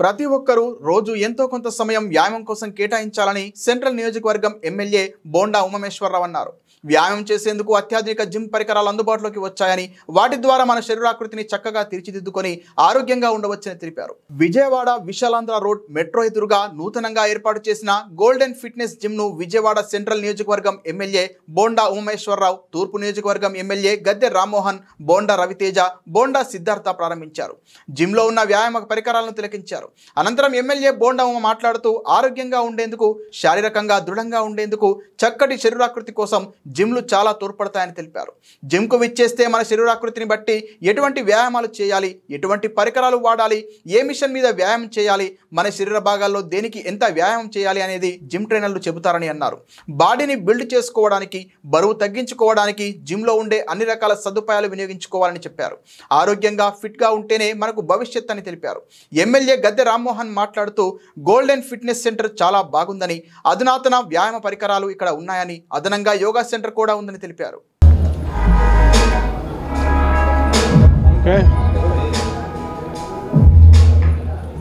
ప్రతి ఒక్కరూ రోజు ఎంతో కొంత సమయం వ్యాయామం కోసం కేటాయించాలని సెంట్రల్ నియోజకవర్గం ఎమ్మెల్యే బోండా ఉమామేశ్వరరావు అన్నారు. వ్యాయామం చేసేందుకు అత్యాధునిక జిమ్ పరికరాలు అందుబాటులోకి వచ్చాయని, వాటి ద్వారా మన శరీరాకృతిని చక్కగా తీర్చిదిద్దుకొని ఆరోగ్యంగా ఉండవచ్చని తెలిపారు. విజయవాడ విశాలాంధ్ర రోడ్ మెట్రో ఎదురుగా నూతనంగా ఏర్పాటు చేసిన గోల్డెన్ ఫిట్నెస్ జిమ్ ను విజయవాడ సెంట్రల్ నియోజకవర్గం ఎమ్మెల్యే బోండా ఉమామేశ్వరరావు, తూర్పు నియోజకవర్గం ఎమ్మెల్యే గద్దె రామ్మోహన్, బోండా రవితేజ, బోండా సిద్ధార్థ ప్రారంభించారు. జిమ్ లో ఉన్న వ్యాయామ పరికరాలను తిలకించారు. అనంతరం ఎమ్మెల్యే బోండా ఉమ మాట్లాడుతూ ఆరోగ్యంగా ఉండేందుకు, శారీరకంగా దృఢంగా ఉండేందుకు చక్కటి శరీరాకృతి కోసం జిమ్లు చాలా తోడ్పడతాయని తెలిపారు. జిమ్కు విచ్చేస్తే మన శరీరాకృతిని బట్టి ఎటువంటి వ్యాయామాలు చేయాలి, ఎటువంటి పరికరాలు వాడాలి, ఏ మిషన్ మీద వ్యాయామం చేయాలి, మన శరీర భాగాల్లో దేనికి ఎంత వ్యాయామం చేయాలి అనేది జిమ్ ట్రైనర్లు చెబుతారని అన్నారు. బాడీని బిల్డ్ చేసుకోవడానికి, బరువు తగ్గించుకోవడానికి జిమ్లో ఉండే అన్ని రకాల సదుపాయాలు వినియోగించుకోవాలని చెప్పారు. ఆరోగ్యంగా ఫిట్గా ఉంటేనే మనకు భవిష్యత్ అని తెలిపారు. ఎమ్మెల్యే గద్దె రామ్మోహన్ మాట్లాడుతూ గోల్డెన్ ఫిట్నెస్ సెంటర్ చాలా బాగుందని, అధునాతన వ్యాయామ పరికరాలు ఇక్కడ ఉన్నాయని, అదనంగా యోగా సెంటర్ కూడా ఉందని తెలిపారు.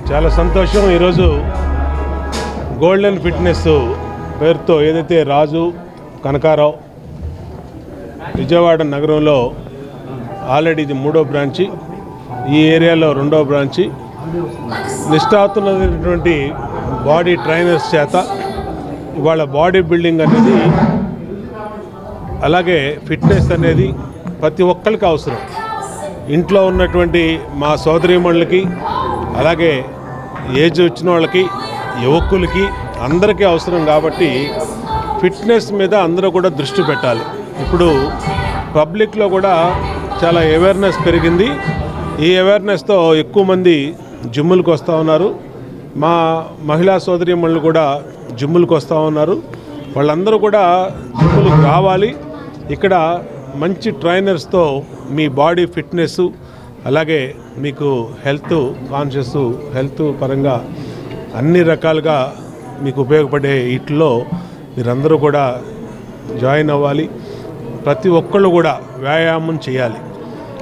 చాలా సంతోషం. ఈరోజు గోల్డెన్ ఫిట్నెస్ పేరుతో ఏదైతే రాజు కనకారావు విజయవాడ నగరంలో ఆల్రెడీ ఇది 3వ బ్రాంచి, ఈ ఏరియాలో 2వ బ్రాంచి, నిష్ఠాతున్నటువంటి బాడీ ట్రైనర్స్ చేత ఇవాళ బాడీ బిల్డింగ్ అనేది, అలాగే ఫిట్నెస్ అనేది ప్రతి ఒక్కరికి అవసరం. ఇంట్లో ఉన్నటువంటి మా సోదరీమణులకి, అలాగే ఏజ్ వచ్చిన వాళ్ళకి, యువకులకి అందరికీ అవసరం. కాబట్టి ఫిట్నెస్ మీద అందరూ కూడా దృష్టి పెట్టాలి. ఇప్పుడు పబ్లిక్లో కూడా చాలా అవేర్నెస్ పెరిగింది. ఈ అవేర్నెస్తో ఎక్కువ మంది జిమ్ములకు వస్తూ ఉన్నారు. మా మహిళా సోదరీమణులు కూడా జిమ్ములకు వస్తూ ఉన్నారు. వాళ్ళందరూ కూడా జిమ్ములకు రావాలి. ఇక్కడ మంచి ట్రైనర్స్తో మీ బాడీ ఫిట్నెస్, అలాగే మీకు హెల్త్ కాన్షియస్, హెల్త్ పరంగా అన్ని రకాలుగా మీకు ఉపయోగపడే వీటిలో మీరందరూ కూడా జాయిన్ అవ్వాలి. ప్రతి ఒక్కళ్ళు కూడా వ్యాయామం చేయాలి.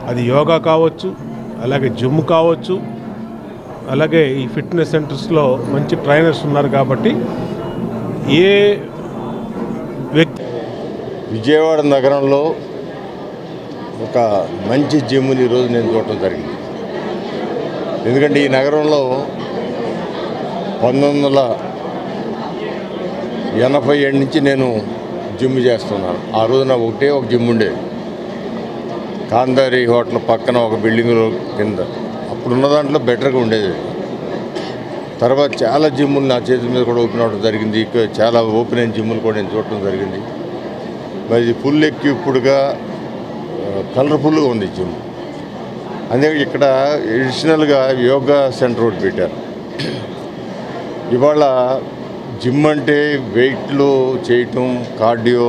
అది యోగా కావచ్చు, అలాగే జిమ్ కావచ్చు, అలాగే ఈ ఫిట్నెస్ సెంటర్స్లో మంచి ట్రైనర్స్ ఉన్నారు. కాబట్టి ఏ వ్యక్తి విజయవాడ నగరంలో ఒక మంచి జిమ్ని ఈరోజు నేను చూడటం జరిగింది. ఎందుకంటే ఈ నగరంలో 1987 నుంచి నేను జిమ్ చేస్తున్నాను. ఆ రోజున ఒకటే ఒక జిమ్ ఉండేది, కాందారి హోటల్ పక్కన ఒక బిల్డింగ్ కింద. అప్పుడున్న దాంట్లో బెటర్గా ఉండేది. తర్వాత చాలా జిమ్ములు నా చేతుల మీద కూడా ఓపెన్ అవ్వడం జరిగింది. చాలా ఓపెన్ అయిన జిమ్ములు కూడా నేను చూడటం జరిగింది. మరి ఫుల్ ఎక్విప్డ్గా కలర్ఫుల్గా ఉంది జిమ్. అందుకే ఇక్కడ ఎడిషనల్గా యోగా సెంటర్ ఒకటి పెట్టారు. ఇవాళ జిమ్ అంటే వెయిట్లు చేయటం, కార్డియో,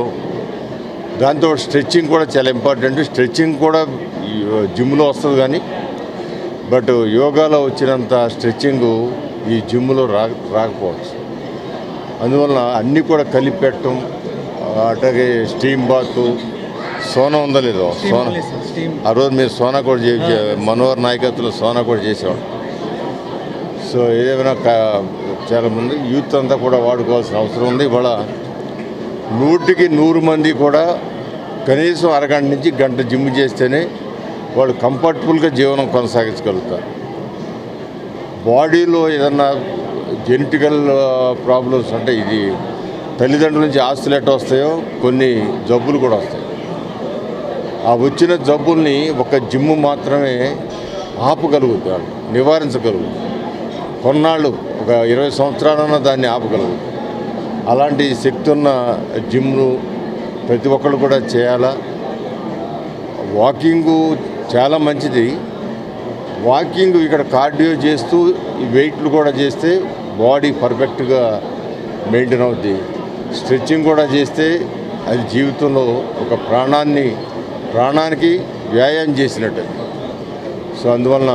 దాంతో స్ట్రెచ్చింగ్ కూడా చాలా ఇంపార్టెంట్. స్ట్రెచ్చింగ్ కూడా జిమ్లో వస్తుంది, కానీ బట్ యోగాలో వచ్చినంత స్ట్రెచ్చింగు ఈ జిమ్లో రాకపోవచ్చు. అందువలన అన్నీ కూడా కలిపి పెట్టడం, అట్లాగే స్టీమ్ బాత్, సోనా ఉందా లేదో, సోనా ఆ రోజు మీరు సోనా కూడా మనోహర్ నాయకత్వంలో సోనా కూడా చేసేవాడు. సో ఏదైనా చాలామంది యూత్ అంతా కూడా వాడుకోవాల్సిన అవసరం ఉంది. ఇవాళ 100కి 100 మంది కూడా కనీసం అరగంట నుంచి గంట జిమ్ చేస్తేనే వాళ్ళు కంఫర్టబుల్గా జీవనం కొనసాగించగలుగుతారు. బాడీలో ఏదన్నా జెనెటికల్ ప్రాబ్లమ్స్ అంటే, ఇది తల్లిదండ్రుల నుంచి ఆస్తులు ఎట్లా వస్తాయో కొన్ని జబ్బులు కూడా వస్తాయి. ఆ వచ్చిన జబ్బుల్ని ఒక జిమ్ మాత్రమే ఆపగలుగుతాడు, నివారించగలుగుతాడు. కొన్నాళ్ళు ఒక 20 సంవత్సరాలన్నా దాన్ని ఆపగలుగుతాడు. అలాంటి శక్తి ఉన్న జిమ్ను ప్రతి ఒక్కరు కూడా చేయాలా. వాకింగు చాలా మంచిది. వాకింగ్ ఇక్కడ కార్డియో చేస్తూ ఈ వెయిట్లు కూడా చేస్తే బాడీ పర్ఫెక్ట్గా మెయింటైన్ అవుద్ది. స్ట్రెచ్చింగ్ కూడా చేస్తే అది జీవితంలో ఒక ప్రాణానికి వ్యాయామం చేసినట్టు. సో అందువలన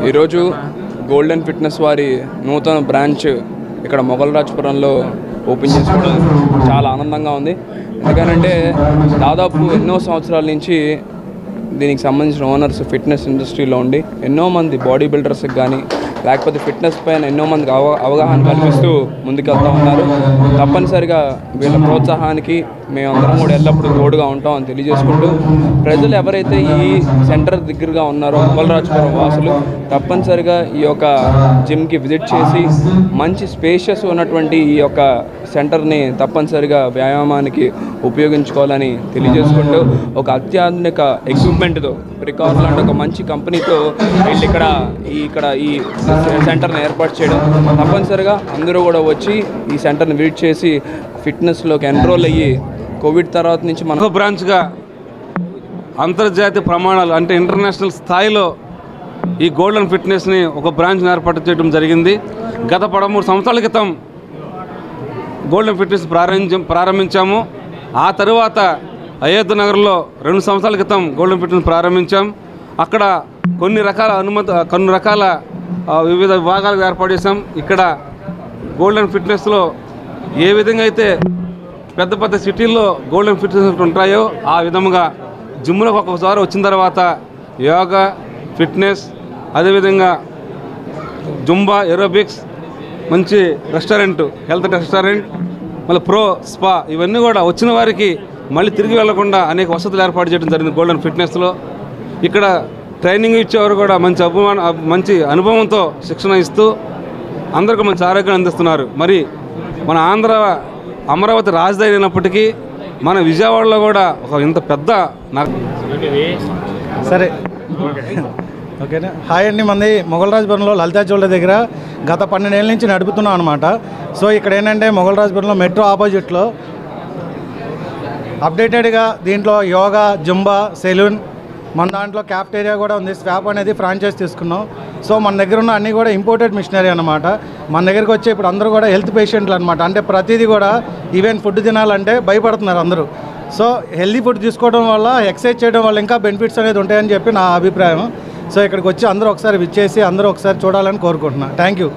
ఈరోజు గోల్డెన్ ఫిట్నెస్ వారి నూతన బ్రాంచ్ ఇక్కడ మొగల్రాజ్పురంలో ఓపెన్ చేసుకోవడం చాలా ఆనందంగా ఉంది. ఎందుకంటే దాదాపు ఎన్నో సంవత్సరాల నుంచి దీనికి సంబంధించిన ఓనర్స్ ఫిట్నెస్ ఇండస్ట్రీలో ఉండి ఎన్నో మంది బాడీ బిల్డర్స్కి కానీ లేకపోతే ఫిట్నెస్ పైన ఎన్నో మందికి అవగాహన కల్పిస్తూ ముందుకెళ్తూ ఉన్నారు. తప్పనిసరిగా వీళ్ళ ప్రోత్సాహానికి మేమందరం కూడా ఎల్లప్పుడూ తోడుగా ఉంటామని తెలియజేసుకుంటూ, ప్రజలు ఎవరైతే ఈ సెంటర్ దగ్గరగా ఉన్నారో మొగల్రాజపురం వాసులు తప్పనిసరిగా ఈ యొక్క జిమ్కి విజిట్ చేసి మంచి స్పేషియస్ ఉన్నటువంటి ఈ యొక్క సెంటర్ని తప్పనిసరిగా వ్యాయామానికి ఉపయోగించుకోవాలని తెలియజేసుకుంటూ, ఒక అత్యాధునిక ఎక్విప్మెంట్తో రికార్డ్ లాంటి ఒక మంచి కంపెనీతో వీళ్ళు ఇక్కడ ఈ సెంటర్ని ఏర్పాటు చేయడం, తప్పనిసరిగా అందరూ కూడా వచ్చి ఈ సెంటర్ని విజిట్ చేసి ఫిట్నెస్లోకి ఎన్రోల్ అయ్యి కోవిడ్ తర్వాత నుంచి మన బ్రాంచ్గా అంతర్జాతీయ ప్రమాణాలు అంటే ఇంటర్నేషనల్ స్థాయిలో ఈ గోల్డెన్ ఫిట్నెస్ని ఒక బ్రాంచ్ని ఏర్పాటు చేయడం జరిగింది. గత 13 సంవత్సరాల క్రితం గోల్డెన్ ఫిట్నెస్ ప్రారంభించాము. ఆ తరువాత అయోధ్య నగర్లో 2 సంవత్సరాల క్రితం గోల్డెన్ ఫిట్నెస్ ప్రారంభించాం. అక్కడ కొన్ని రకాల వివిధ విభాగాలు ఏర్పాటు చేసాం. ఇక్కడ గోల్డెన్ ఫిట్నెస్లో ఏ విధంగా అయితే పెద్ద పెద్ద సిటీల్లో గోల్డెన్ ఫిట్నెస్ ఉంటాయో ఆ విధముగా జిమ్లోకి ఒక్కొక్కసారి వచ్చిన తర్వాత యోగా, ఫిట్నెస్, అదేవిధంగా జుంబా, ఏరోబిక్స్, మంచి రెస్టారెంట్, హెల్త్ రెస్టారెంట్, మళ్ళీ ప్రో స్పా, ఇవన్నీ కూడా వచ్చిన వారికి మళ్ళీ తిరిగి వెళ్లకుండా అనేక వసతులు ఏర్పాటు చేయడం జరిగింది గోల్డెన్ ఫిట్నెస్లో. ఇక్కడ ట్రైనింగ్ ఇచ్చేవారు కూడా మంచి అనుభవంతో శిక్షణ ఇస్తూ అందరికీ మంచి ఆరోగ్యాన్ని అందిస్తున్నారు. మరి మన అమరావతి రాజధాని అయినప్పటికీ మన విజయవాడలో కూడా ఒక ఇంత పెద్ద సరే ఓకేనా. హాయ్ అండి, మంది మొగల్రాజపురంలో లలితా జ్యువెలరీ దగ్గర గత 12 ఏళ్ళ నుంచి నడుపుతున్నాం అనమాట. సో ఇక్కడ ఏంటంటే మొగల్రాజపురంలో మెట్రో ఆపోజిట్లో అప్డేటెడ్గా దీంట్లో యోగా, జుంబా, సెలూన్, మన దాంట్లో క్యాఫ్టేరియా కూడా ఉంది. స్వాప్ అనేది ఫ్రాంచైజ్ తీసుకున్నాం. సో మన దగ్గర ఉన్న అన్నీ కూడా ఇంపోర్టెడ్ మిషనరీ అనమాట. మన దగ్గరికి వచ్చే ఇప్పుడు అందరూ కూడా హెల్త్ పేషెంట్లు అనమాట. అంటే ప్రతిదీ కూడా ఈవెన్ ఫుడ్ తినాలంటే భయపడుతున్నారు అందరూ. సో హెల్తీ ఫుడ్ తీసుకోవడం వల్ల, ఎక్సర్సైజ్ చేయడం వల్ల ఇంకా బెనిఫిట్స్ అనేది ఉంటాయని చెప్పి నా అభిప్రాయం. సో ఇక్కడికి వచ్చి అందరూ ఒకసారి విచ్చేసి అందరూ ఒకసారి చూడాలని కోరుకుంటున్నాను. Thank you.